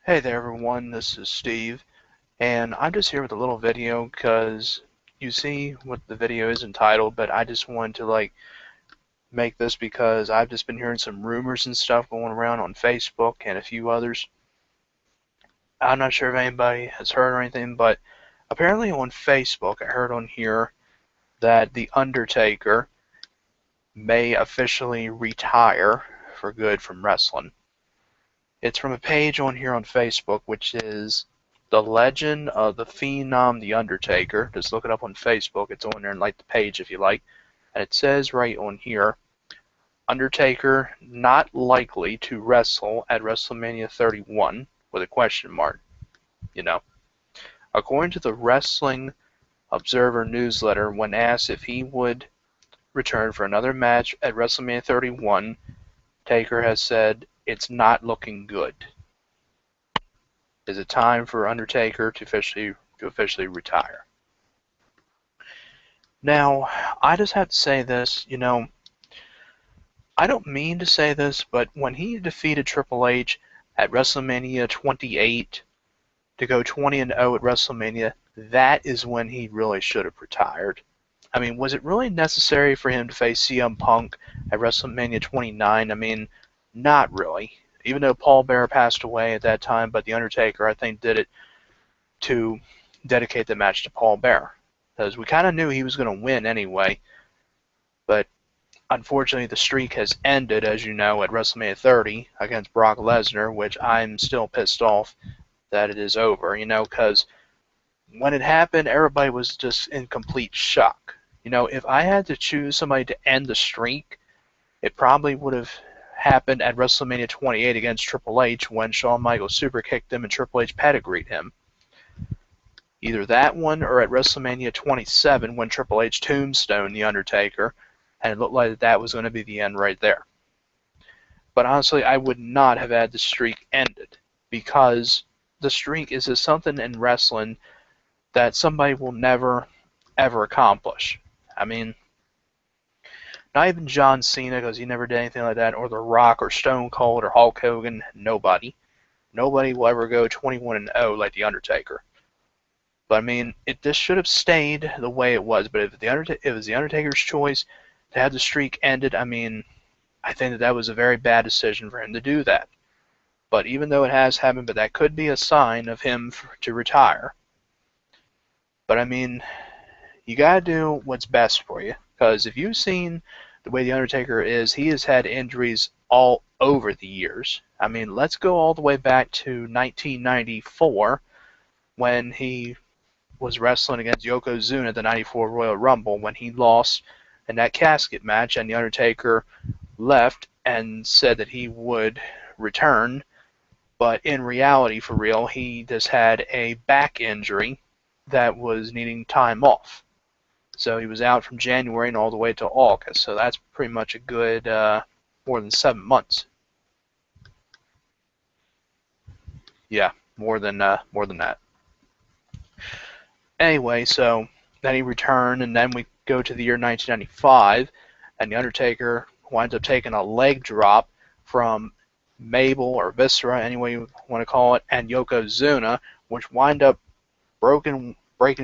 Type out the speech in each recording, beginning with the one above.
Hey there everyone, this is Steve, and I'm just here with a little video because you see what the video is entitled, but I just wanted to make this because I've just been hearing some rumors and stuff going around on Facebook and a few others. I'm not sure if anybody has heard or anything, but apparently on Facebook I heard on here that The Undertaker may officially retire for good from wrestling. It's from a page on here on Facebook, which is The Legend of the Phenom The Undertaker. Just look it up on Facebook. It's on there and like the page if you like. And it says right on here, Undertaker not likely to wrestle at WrestleMania 31 with a question mark. According to the Wrestling Observer newsletter, when asked if he would return for another match at WrestleMania 31, Taker has said, "It's not looking good." Is it time for Undertaker to officially retire? Now, I just have to say this, I don't mean to say this, but when he defeated Triple H at WrestleMania 28 to go 20-0 at WrestleMania, that is when he really should have retired. I mean, was it really necessary for him to face CM Punk at WrestleMania 29? I mean, not really. Even though Paul Bearer passed away at that time, but The Undertaker, I think, did it to dedicate the match to Paul Bearer. Because we kind of knew he was going to win anyway. But unfortunately, the streak has ended, as you know, at WrestleMania 30 against Brock Lesnar, which I'm still pissed off that it is over, because when it happened, everybody was just in complete shock. If I had to choose somebody to end the streak, it probably would have happened at WrestleMania 28 against Triple H when Shawn Michaels super kicked him and Triple H pedigreed him. Either that one or at WrestleMania 27 when Triple H tombstoned The Undertaker, and it looked like that was going to be the end right there. But honestly, I would not have had the streak ended, because the streak is just something in wrestling that somebody will never, ever accomplish. I mean, not even John Cena, because he never did anything like that, or The Rock, or Stone Cold, or Hulk Hogan. Nobody. Nobody will ever go 21-0 like The Undertaker. But I mean, this should have stayed the way it was. But if it was The Undertaker's choice to have the streak ended, I mean, I think that was a very bad decision for him to do that. But even though it has happened, but that could be a sign of him to retire. But I mean, you gotta do what's best for you. Because if you've seen the way The Undertaker is, he has had injuries all over the years. I mean, let's go all the way back to 1994 when he was wrestling against Yokozuna at the 94 Royal Rumble, when he lost in that casket match and The Undertaker left and said that he would return. But in reality, for real, he just had a back injury that was needing time off. So he was out from January and all the way to August. So that's pretty much a good more than 7 months. Yeah, more than that. Anyway, so then he returned, and then we go to the year 1995, and The Undertaker winds up taking a leg drop from Mabel or Viscera, any way you want to call it, and Yokozuna, which wind up breaking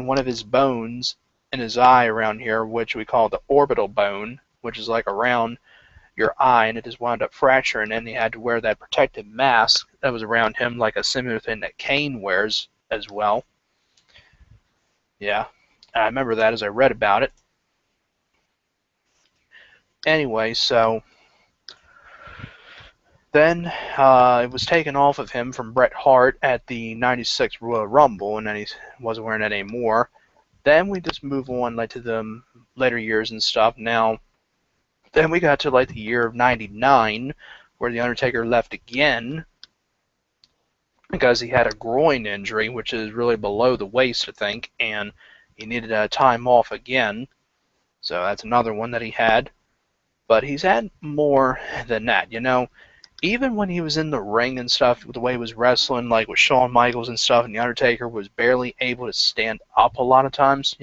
one of his bones in his eye around here, which we call the orbital bone, which is like around your eye, and it just wound up fracturing, and he had to wear that protective mask that was around him, like a similar thing that Kane wears as well. Yeah, I remember that as I read about it. Anyway, so then it was taken off of him from Bret Hart at the 96 Royal Rumble, and then he wasn't wearing it anymore. Then we just move on to the later years and stuff. Now, then we got to the year of 99, where The Undertaker left again because he had a groin injury, which is really below the waist, I think, and he needed time off again. So that's another one that he had. But he's had more than that, Even when he was in the ring and stuff, the way he was wrestling, like with Shawn Michaels and stuff, and The Undertaker was barely able to stand up a lot of times,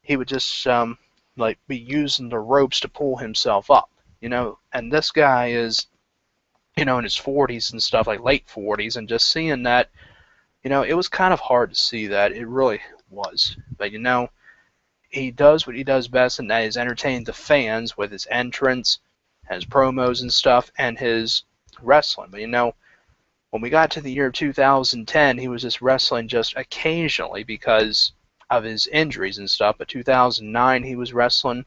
he would just be using the ropes to pull himself up, And this guy in his 40s and stuff, like late 40s, and just seeing that, it was kind of hard to see that. It really was. But, he does what he does best, and that is entertain the fans with his entrance, his promos and stuff, and his wrestling. But, when we got to the year 2010, he was just wrestling just occasionally because of his injuries and stuff. But 2009, he was wrestling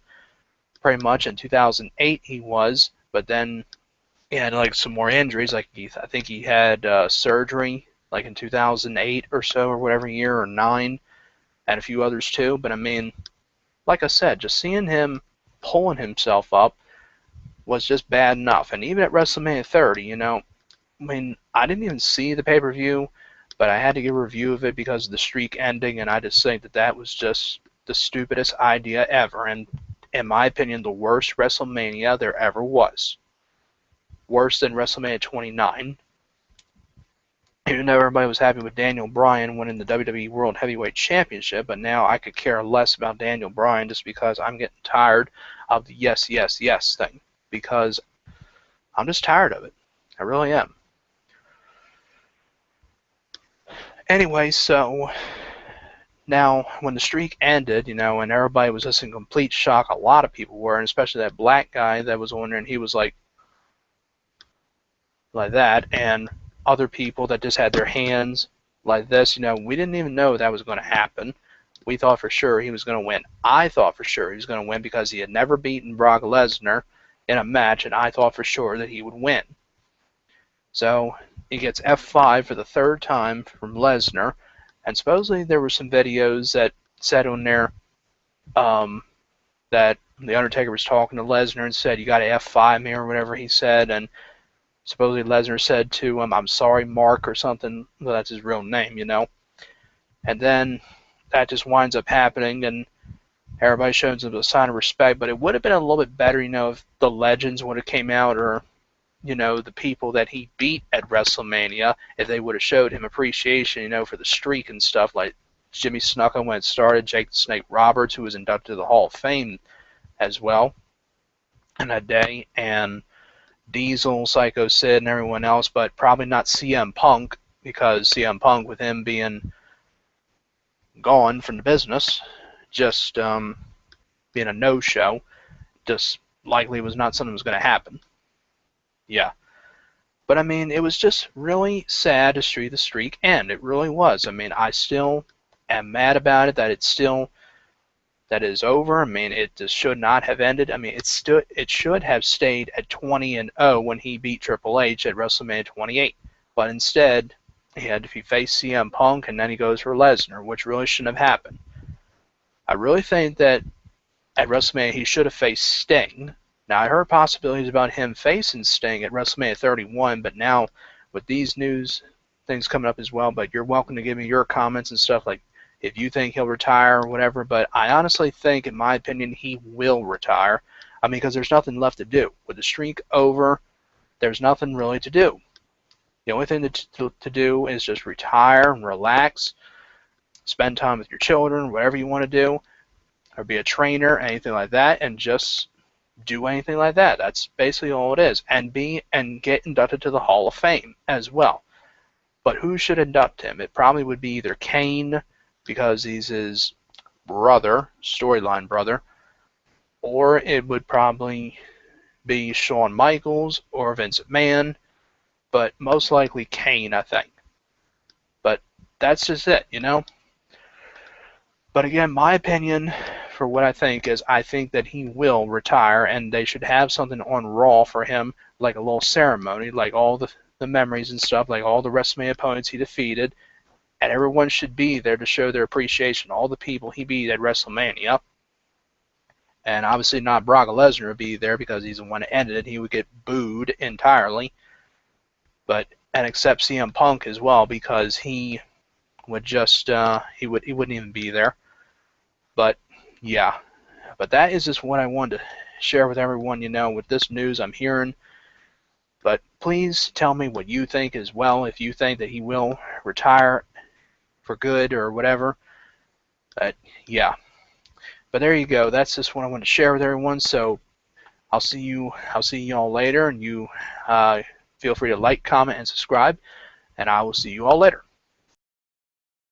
pretty much. In 2008, he was. But then he had like some more injuries. Like I think he had surgery like in 2008 or so, or whatever year, or 9, and a few others too. But I mean, like I said, just seeing him pulling himself up was just bad enough. And even at WrestleMania 30, I mean, I didn't even see the pay-per-view, but I had to give a review of it because of the streak ending, and I just think that that was just the stupidest idea ever, and in my opinion, the worst WrestleMania there ever was. Worse than WrestleMania 29. Even though everybody was happy with Daniel Bryan winning the WWE World Heavyweight Championship, but now I could care less about Daniel Bryan just because I'm getting tired of the yes, yes, yes thing. Because I'm just tired of it. I really am. Anyway, so now when the streak ended, and everybody was just in complete shock, a lot of people were, and especially that black guy that was on there, and he was like that, and other people that just had their hands like this, we didn't even know that was going to happen. We thought for sure he was going to win. I thought for sure he was going to win because he had never beaten Brock Lesnar in a match, and I thought for sure that he would win. So he gets F5 for the 3rd time from Lesnar, and supposedly there were some videos that said on there that the Undertaker was talking to Lesnar and said, "You got to F5 me," or whatever he said, and supposedly Lesnar said to him, "I'm sorry, Mark," or something. Well, that's his real name, And then that just winds up happening, and everybody shows him a sign of respect. But it would have been a little bit better, if the legends would have came out, or the people that he beat at WrestleMania, if they would have showed him appreciation, for the streak and stuff, like Jimmy Snuka when it started, Jake the Snake Roberts, who was inducted to the Hall of Fame as well in that day, and Diesel, Psycho Sid, and everyone else, but probably not CM Punk, because CM Punk, with him being gone from the business, just being a no-show, just likely was not something that was going to happen. Yeah. But, I mean, it was just really sad to see the streak end. It really was. I mean, I still am mad about it, that that is over. I mean, it just should not have ended. I mean, it should have stayed at 20-0 when he beat Triple H at WrestleMania 28. But instead, he had to face CM Punk, and then he goes for Lesnar, which really shouldn't have happened. I really think that at WrestleMania he should have faced Sting. Now, I heard possibilities about him facing Sting at WrestleMania 31, but now with these news things coming up as well, but you're welcome to give me your comments and stuff, like if you think he'll retire or whatever, but I honestly think, in my opinion, he will retire. I mean, because there's nothing left to do. With the streak over, there's nothing really to do. The only thing to do is just retire and relax, spend time with your children, whatever you want to do, or be a trainer, anything like that, and just do anything like that. That's basically all it is. And get inducted to the Hall of Fame as well. But who should induct him? It probably would be either Kane, because he's his brother, storyline brother, or it would probably be Shawn Michaels or Vince McMahon, but most likely Kane, I think. But that's just it, But again, my opinion for what I think is, I think that he will retire, and they should have something on Raw for him, like a little ceremony, like all the memories and stuff, like all the WrestleMania opponents he defeated, and everyone should be there to show their appreciation. All the people he beat at WrestleMania. And obviously not Brock Lesnar would be there because he's the one that ended it. He would get booed entirely. And except CM Punk as well, because he would just he wouldn't even be there. But yeah. But that is just what I wanted to share with everyone, with this news I'm hearing. But please tell me what you think as well, if you think that he will retire for good or whatever. But yeah. But there you go. That's just what I want to share with everyone. So I'll see y'all later, and you Feel free to like, comment, and subscribe, and I will see you all later.